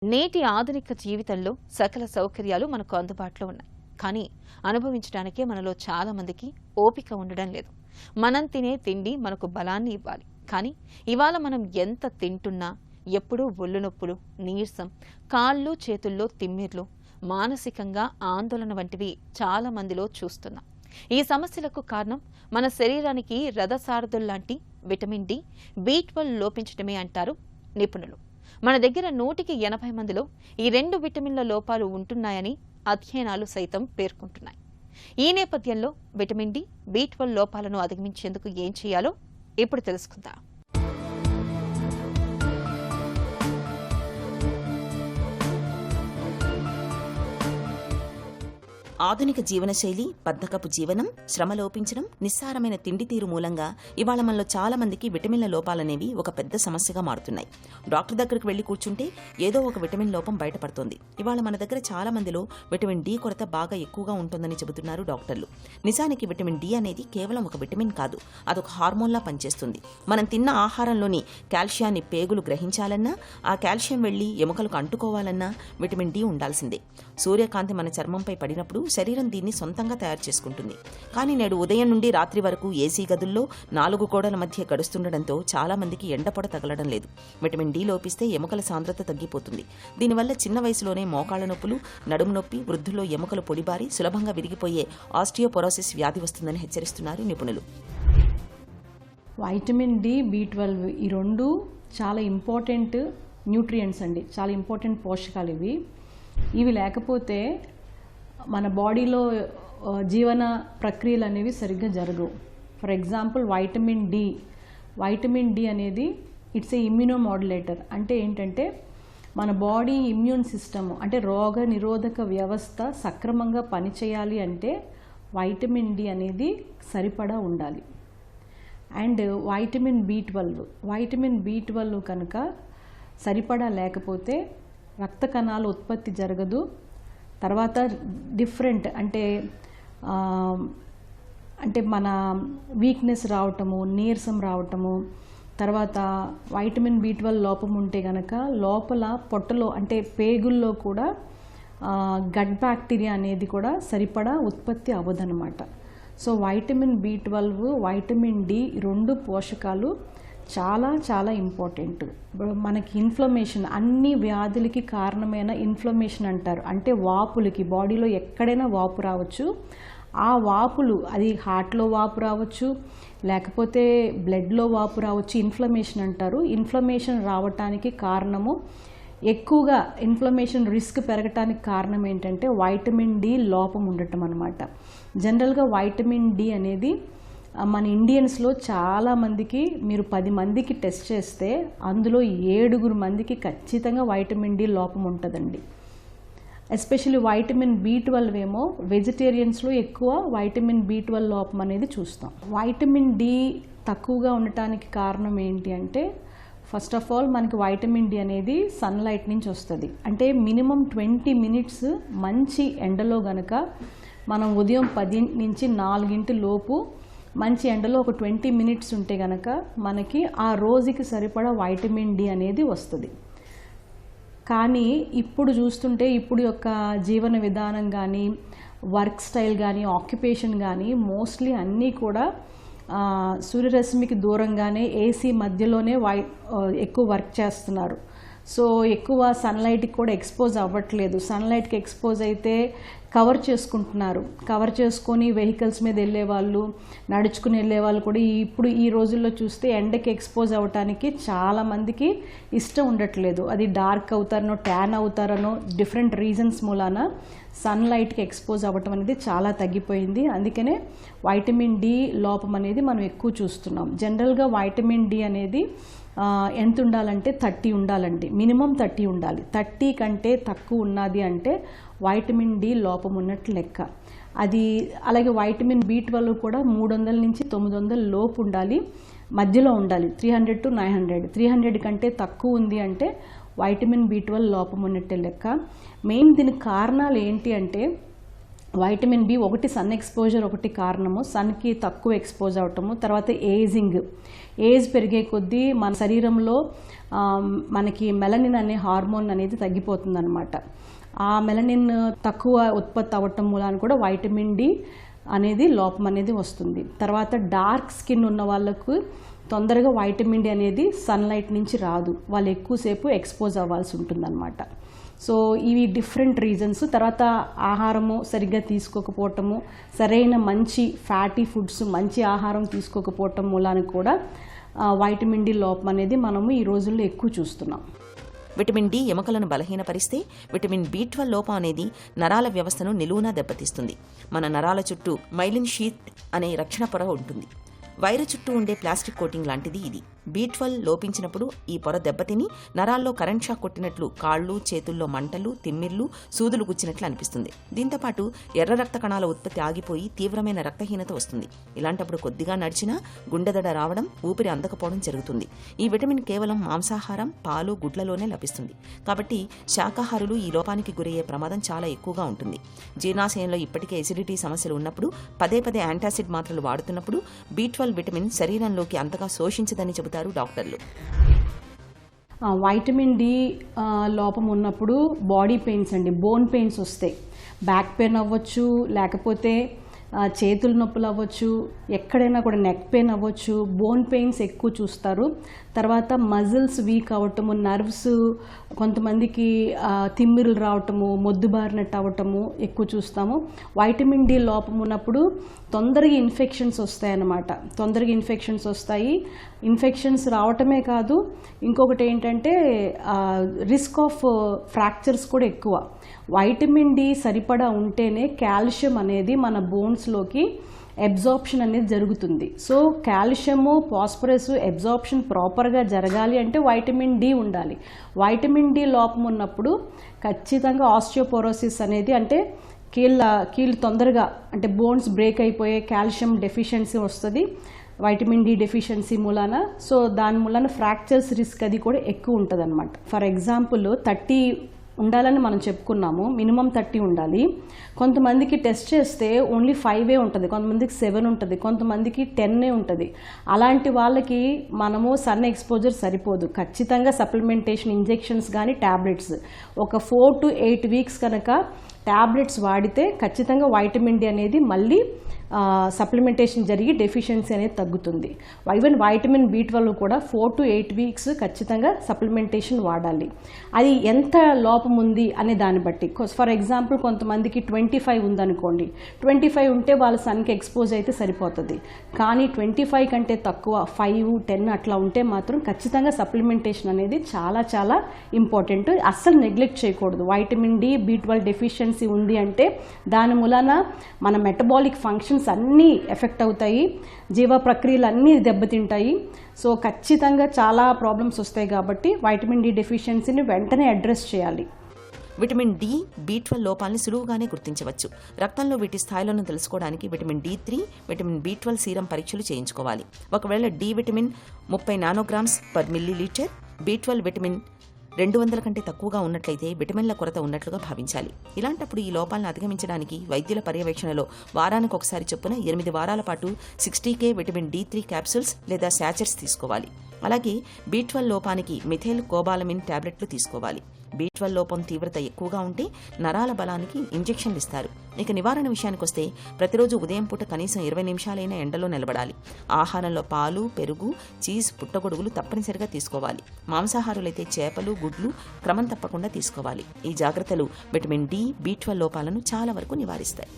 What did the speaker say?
నేటి ఆధునిక జీవితంలో సకల సౌకర్యాలు మనకు అందుబాటులో ఉన్నాయి. కానీ అనుభవించడానికే మనలో చాలా మందికి ఓపిక ఉండడం లేదు. మనం తినే తిండి మనకు బలాన్ని ఇవ్వాలి. కానీ ఇవాళ మనం ఎంత తింటున్నా ఎప్పుడూ ఒళ్ళు నొప్పులు, నీరసం, కాళ్ళు చేతుల్లో తిమ్మిర్లు, మానసికంగా ఆందోళన వంటివి చాలా మందిలో చూస్తున్నాం. ఈ సమస్యలకు కారణం మన శరీరానికి రథసారథుల్లాంటి విటమిన్ డి, B12 లోపించడమే అంటారు నిపుణులు. మన దగ్గర 180 మందిలో ఈ 2 విటమిన్ల లోపాలు ఉంటున్నాయని అధ్యయనాలు సైతం పేర్కొంటున్నాయి. ఈ నేపథ్యంలో విటమిన్ డి, B12 లోపాలను అధిగమించేందుకు ఏం చేయాలో ఇప్పుడు తెలుసుకుందాం. ఆధునిక జీవనశైలి, బద్ధకపు జీవనం, శ్రమ లోపించడం, నిస్సారమైన తిండి తీరు మూలంగా ఇవాళ మనలో చాలా మందికి విటమిన్ల లోపాలనేవి ఒక పెద్ద సమస్యగా మారుతున్నాయి. డాక్టర్ దగ్గరికి వెళ్లి కూర్చుంటే ఏదో ఒక విటమిన్ లోపం బయటపడుతోంది. ఇవాళ మన దగ్గర చాలా మందిలో విటమిన్ డి కొరత బాగా ఎక్కువగా ఉంటుందని చెబుతున్నారు డాక్టర్లు. నిజానికి విటమిన్ డి అనేది కేవలం ఒక విటమిన్ కాదు, అదొక హార్మోన్లా పనిచేస్తుంది. మనం తిన్న ఆహారంలోని కాల్షియాన్ని పేగులు గ్రహించాలన్నా, ఆ కాల్షియం వెళ్లి ఎముకలకు అంటుకోవాలన్నా విటమిన్ డి ఉండాల్సిందే. సూర్యకాంతి మన చర్మంపై పడినప్పుడు శరీరం దీన్ని సొంతంగా తయారు చేసుకుంటుంది. కానీ నేడు ఉదయం నుండి రాత్రి వరకు ఏసీ గదుల్లో 4 గోడల మధ్య గడుస్తుండటంతో చాలా మందికి ఎండపొడ తగలడం లేదు. విటమిన్ డి లోపిస్తే ఎముకల సాంద్రత తగ్గిపోతుంది. దీనివల్ల చిన్న వయసులోనే మోకాళ్ల నొప్పులు, నడుము నొప్పి, వృద్ధుల్లో ఎముకలు పొడిబారి సులభంగా విరిగిపోయే ఆస్టియోపొరోసిస్ వ్యాధి వస్తుందని హెచ్చరిస్తున్నారు నిపుణులు. వైటమిన్ డి, B12 ఈ రెండు చాలా ఇంపార్టెంట్ న్యూట్రియంట్స్ అండి, చాలా ఇంపార్టెంట్ పోషకాలు ఇవి లేకపోతే మన బాడీలో జీవన ప్రక్రియలు అనేవి సరిగ్గా జరగవు. ఫర్ ఎగ్జాంపుల్ వైటమిన్ డి అనేది ఇట్స్ ఏ ఇమ్యూనోమాడ్యులేటర్. అంటే ఏంటంటే మన బాడీ ఇమ్యూన్ సిస్టమ్ అంటే రోగ నిరోధక వ్యవస్థ సక్రమంగా పనిచేయాలి అంటే వైటమిన్ డి అనేది సరిపడా ఉండాలి. అండ్ వైటమిన్ B12 కనుక సరిపడా లేకపోతే రక్త కణాల ఉత్పత్తి జరగదు. తర్వాత డిఫరెంట్ అంటే మన వీక్నెస్ రావటము, నీరసం రావటము, తర్వాత వైటమిన్ B12 లోపం ఉంటే కనుక లోపల పొట్టలో అంటే పేగుల్లో కూడా గట్ బ్యాక్టీరియా అనేది కూడా సరిపడా ఉత్పత్తి అవ్వదన్నమాట. So vitamin B12, vitamin D రెండు పోషకాలు చాలా చాలా ఇంపార్టెంట్. మనకి ఇన్ఫ్లమేషన్, అన్ని వ్యాధులకి కారణమైన ఇన్ఫ్లమేషన్ అంటారు. అంటే వాపులకి, బాడీలో ఎక్కడైనా వాపు రావచ్చు. ఆ వాపులు అది హార్ట్లో వాపు రావచ్చు, లేకపోతే బ్లడ్లో వాపు రావచ్చు, ఇన్ఫ్లమేషన్ అంటారు. ఇన్ఫ్లమేషన్ రావటానికి కారణము, ఎక్కువగా ఇన్ఫ్లమేషన్ రిస్క్ పెరగటానికి కారణం ఏంటంటే వైటమిన్ డి లోపం ఉండటం అన్నమాట. జనరల్గా వైటమిన్ డి అనేది మన ఇండియన్స్లో చాలామందికి, మీరు 10 మందికి టెస్ట్ చేస్తే అందులో 7 మందికి ఖచ్చితంగా వైటమిన్ డి లోపం ఉంటుందండి. ఎస్పెషల్లీ వైటమిన్ B12 ఏమో వెజిటేరియన్స్లో ఎక్కువ వైటమిన్ B12 లోపం అనేది చూస్తాం. వైటమిన్ డి తక్కువగా ఉండటానికి కారణం ఏంటి అంటే, ఫస్ట్ ఆఫ్ ఆల్ మనకి వైటమిన్ డి అనేది సన్లైట్ నుంచి వస్తుంది. అంటే మినిమం 20 మినిట్స్ మంచి ఎండలో గనక మనం ఉదయం 10 నుంచి 4 లోపు మంచి ఎండలో ఒక 20 మినిట్స్ ఉంటే కనుక మనకి ఆ రోజుకి సరిపడా వైటమిన్ డి అనేది వస్తుంది. కానీ ఇప్పుడు చూస్తుంటే ఇప్పుడు యొక్క జీవన విధానం కానీ, వర్క్ స్టైల్ కానీ, ఆక్యుపేషన్ కానీ మోస్ట్లీ అన్నీ కూడా సూర్యరశ్మికి దూరంగానే ఏసీ మధ్యలోనే ఎక్కువ వర్క్ చేస్తున్నారు. సో ఎక్కువ సన్లైట్కి కూడా ఎక్స్పోజ్ అవ్వట్లేదు. సన్లైట్కి ఎక్స్పోజ్ అయితే కవర్ చేసుకుంటున్నారు. కవర్ చేసుకొని వెహికల్స్ మీద వెళ్ళే వాళ్ళు, నడుచుకుని వెళ్ళే వాళ్ళు కూడా ఇప్పుడు ఈ రోజుల్లో చూస్తే ఎండకి ఎక్స్పోజ్ అవ్వటానికి చాలామందికి ఇష్టం ఉండట్లేదు. అది డార్క్ అవుతారనో, ట్యాన్ అవుతారనో, డిఫరెంట్ రీజన్స్ మూలాన సన్లైట్కి ఎక్స్పోజ్ అవ్వటం అనేది చాలా తగ్గిపోయింది. అందుకనే వైటమిన్ డి లోపం అనేది మనం ఎక్కువ చూస్తున్నాం. జనరల్గా వైటమిన్ డి అనేది ఎంత ఉండాలంటే 30 ఉండాలండి, మినిమం 30 ఉండాలి. 30 కంటే తక్కువ ఉన్నది అంటే వైటమిన్ డి లోపం ఉన్నట్టు లెక్క. అది అలాగే వైటమిన్ B12 కూడా 300 నుంచి 900 లోపు ఉండాలి, మధ్యలో ఉండాలి. 300 to 900, 300 కంటే తక్కువ ఉంది అంటే వైటమిన్ B12 లోపం ఉన్నట్టే లెక్క. మెయిన్ దీనికి కారణాలు ఏంటి అంటే వైటమిన్ బి ఒకటి సన్ ఎక్స్పోజర్ ఒకటి కారణము, సన్కి తక్కువ ఎక్స్పోజ్ అవటము. తర్వాత ఏజ్ పెరిగే కొద్దీ మన శరీరంలో మనకి మెలనిన్ అనే హార్మోన్ అనేది తగ్గిపోతుందన్నమాట. ఆ మెలనిన్ తక్కువ ఉత్పత్తి అవ్వటం మూలాన కూడా వైటమిన్ డి అనేది లోపం అనేది వస్తుంది. తర్వాత డార్క్ స్కిన్ ఉన్న వాళ్ళకు తొందరగా వైటమిన్ డి అనేది సన్లైట్ నుంచి రాదు, వాళ్ళు ఎక్కువసేపు ఎక్స్పోజ్ అవ్వాల్సి ఉంటుందన్నమాట. సో ఇవి డిఫరెంట్ రీజన్స్. తర్వాత ఆహారము సరిగ్గా తీసుకోకపోవటము, సరైన మంచి ఫ్యాటీ ఫుడ్స్, మంచి ఆహారం తీసుకోకపోవటం మూలాన కూడా వైటమిన్ డి లోపం అనేది మనము ఈ రోజుల్లో ఎక్కువ చూస్తున్నాం. విటమిన్ డి ఎముకలను బలహీనపరిస్తే విటమిన్ బి12 లోపం అనేది నరాల వ్యవస్థను నిలువునా దెబ్బతీస్తుంది. మన నరాల చుట్టూ మైలిన్ షీత్ అనే రక్షణ పొర ఉంటుంది. వైరు చుట్టూ ఉండే ప్లాస్టిక్ కోటింగ్ లాంటిది ఇది. బి12 లోపించినప్పుడు ఈ పొర దెబ్బతిని నరాల్లో కరెంట్ షాక్ కొట్టినట్లు కాళ్ళు చేతుల్లో మంటలు, తిమ్మిర్లు, సూదులు గుచ్చినట్లు అనిపిస్తుంది. దీంతోపాటు ఎర్ర రక్త కణాల ఉత్పత్తి ఆగిపోయి తీవ్రమైన రక్తహీనత వస్తుంది. ఇలాంటప్పుడు కొద్దిగా నడిచినా గుండెదడ రావడం, ఊపిరి అందకపోవడం జరుగుతుంది. ఈ విటమిన్ కేవలం మాంసాహారం, పాలు, గుడ్లలోనే లభిస్తుంది. కాబట్టి శాకాహారులు ఈ లోపానికి గురయ్యే ప్రమాదం చాలా ఎక్కువగా ఉంటుంది. జీర్ణాశయంలో ఇప్పటికే ఎసిడిటీ సమస్యలు ఉన్నప్పుడు పదే పదే యాంటాసిడ్ మాత్రలు వాడుతున్నప్పుడు బి12 విటమిన్ శరీరంలోకి అంతగా శోషించదని చెబుతారు డాక్టర్లు. వైటమిన్ డి లోపం ఉన్నప్పుడు బాడీ పెయిన్స్ అండి, బోన్ పెయిన్స్ వస్తాయి. బ్యాక్ పెయిన్ అవ్వచ్చు, లేకపోతే చేతుల నొప్పులు అవ్వచ్చు, ఎక్కడైనా కూడా నెక్ పెయిన్ అవ్వచ్చు, బోన్ పెయిన్స్ ఎక్కువ చూస్తారు. తర్వాత మజిల్స్ వీక్ అవ్వటము, నర్వ్స్ కొంతమందికి తిమ్మిరులు రావటము, మొద్దుబారినట్టు అవ్వటము ఎక్కువ చూస్తాము. వైటమిన్ డి లోపం ఉన్నప్పుడు తొందరగా ఇన్ఫెక్షన్స్ వస్తాయన్నమాట. తొందరగా ఇన్ఫెక్షన్స్ వస్తాయి. ఇన్ఫెక్షన్స్ రావటమే కాదు, ఇంకొకటి ఏంటంటే రిస్క్ ఆఫ్ ఫ్రాక్చర్స్ కూడా ఎక్కువ. వైటమిన్ డి సరిపడా ఉంటేనే కాల్షియం అనేది మన బోన్స్లోకి అబ్జార్ప్షన్ అనేది జరుగుతుంది. సో కాల్షియము, ఫాస్ఫరస్ అబ్జార్ప్షన్ ప్రాపర్గా జరగాలి అంటే వైటమిన్ డి ఉండాలి. వైటమిన్ డి లోపం ఉన్నప్పుడు ఖచ్చితంగా ఆస్టియోపోరోసిస్ అనేది, అంటే కీళ్ళు తొందరగా, అంటే బోన్స్ బ్రేక్ అయిపోయే కాల్షియం డెఫిషియన్సీ వస్తుంది వైటమిన్ డి డెఫిషియన్సీ మూలాన. సో దాని మూలాన ఫ్రాక్చర్స్ రిస్క్ అది కూడా ఎక్కువ ఉంటుంది అనమాట. ఫర్ ఎగ్జాంపుల్ 30 ఉండాలని మనం చెప్పుకున్నాము, మినిమం 30 ఉండాలి. కొంతమందికి టెస్ట్ చేస్తే ఓన్లీ 5 ఉంటుంది, కొంతమందికి 7 ఉంటుంది, కొంతమందికి 10 ఉంటుంది. అలాంటి వాళ్ళకి మనము సన్ ఎక్స్పోజర్ సరిపోదు. ఖచ్చితంగా సప్లిమెంటేషన్, ఇంజెక్షన్స్ కానీ ట్యాబ్లెట్స్ ఒక 4 to 8 వీక్స్ కనుక ట్యాబ్లెట్స్ వాడితే ఖచ్చితంగా వైటమిన్ డి అనేది మళ్ళీ సప్లిమెంటేషన్ జరిగి డెఫిషియన్సీ అనేది తగ్గుతుంది. ఈవెన్ వైటమిన్ బి12 కూడా 4 to 8 వీక్స్ ఖచ్చితంగా సప్లిమెంటేషన్ వాడాలి. అది ఎంత లోపం ఉంది అనే దాన్ని బట్టి. ఫర్ ఎగ్జాంపుల్ కొంతమందికి 25 ఉందనుకోండి, 25 ఉంటే వాళ్ళ సన్కి ఎక్స్పోజ్ అయితే సరిపోతుంది. కానీ 25 కంటే తక్కువ 5, 10 అట్లా ఉంటే మాత్రం ఖచ్చితంగా సప్లిమెంటేషన్ అనేది చాలా చాలా ఇంపార్టెంట్. అస్సలు నెగ్లెక్ట్ చేయకూడదు. వైటమిన్ డి, బి12 డెఫిషియన్సీ ఉంది అంటే దాని మూలాన మన మెటబాలిక్ ఫంక్షన్స్ అన్నీ ఎఫెక్ట్ అవుతాయి, జీవ ప్రక్రియలు అన్నీ దెబ్బతింటాయి. సో ఖచ్చితంగా చాలా ప్రాబ్లమ్స్ వస్తాయి. కాబట్టి వైటమిన్ డి డెఫిషియన్సీని వెంటనే అడ్రస్ చేయాలి. విటమిన్ డి, బి12 లోపాలని సులువుగానే గుర్తించవచ్చు. రక్తంలో వీటి స్థాయిలను తెలుసుకోవడానికి విటమిన్ డి3, విటమిన్ బి12 సీరం పరీక్షలు చేయించుకోవాలి. ఒకవేళ D vitamin 30 nanograms per millilitre, బి12 విటమిన్ 200 కంటే తక్కువగా ఉన్నట్లయితే విటమిన్ల కొరత ఉన్నట్లుగా భావించాలి. ఇలాంటప్పుడు ఈ లోపాలను అధిగమించడానికి వైద్యుల పర్యవేక్షణలో వారానికి ఒకసారి చొప్పున 8 వారాల పాటు 60K విటమిన్ డి3 క్యాప్సూల్స్ లేదా శాచెట్స్ తీసుకోవాలి. అలాగే బి12 లోపానికి మిథైల్ కోబాలమిన్ టాబ్లెట్లు తీసుకోవాలి. బి12 లోపం తీవ్రత ఎక్కువగా ఉంటే నరాల బలానికి ఇంజెక్షన్లు ఇస్తారు. ఇక నివారణ విషయానికి వస్తే ప్రతిరోజు ఉదయం పూట కనీసం 20 నిమిషాలైనా ఎండలో నిలబడాలి. ఆహారంలో పాలు, పెరుగు, చీజ్, పుట్టగొడుగులు తప్పనిసరిగా తీసుకోవాలి. మాంసాహారులైతే చేపలు, గుడ్లు క్రమం తప్పకుండా తీసుకోవాలి. ఈ జాగ్రత్తలు విటమిన్ డి, బి12 లోపాలను చాలా వరకు నివారిస్తాయి.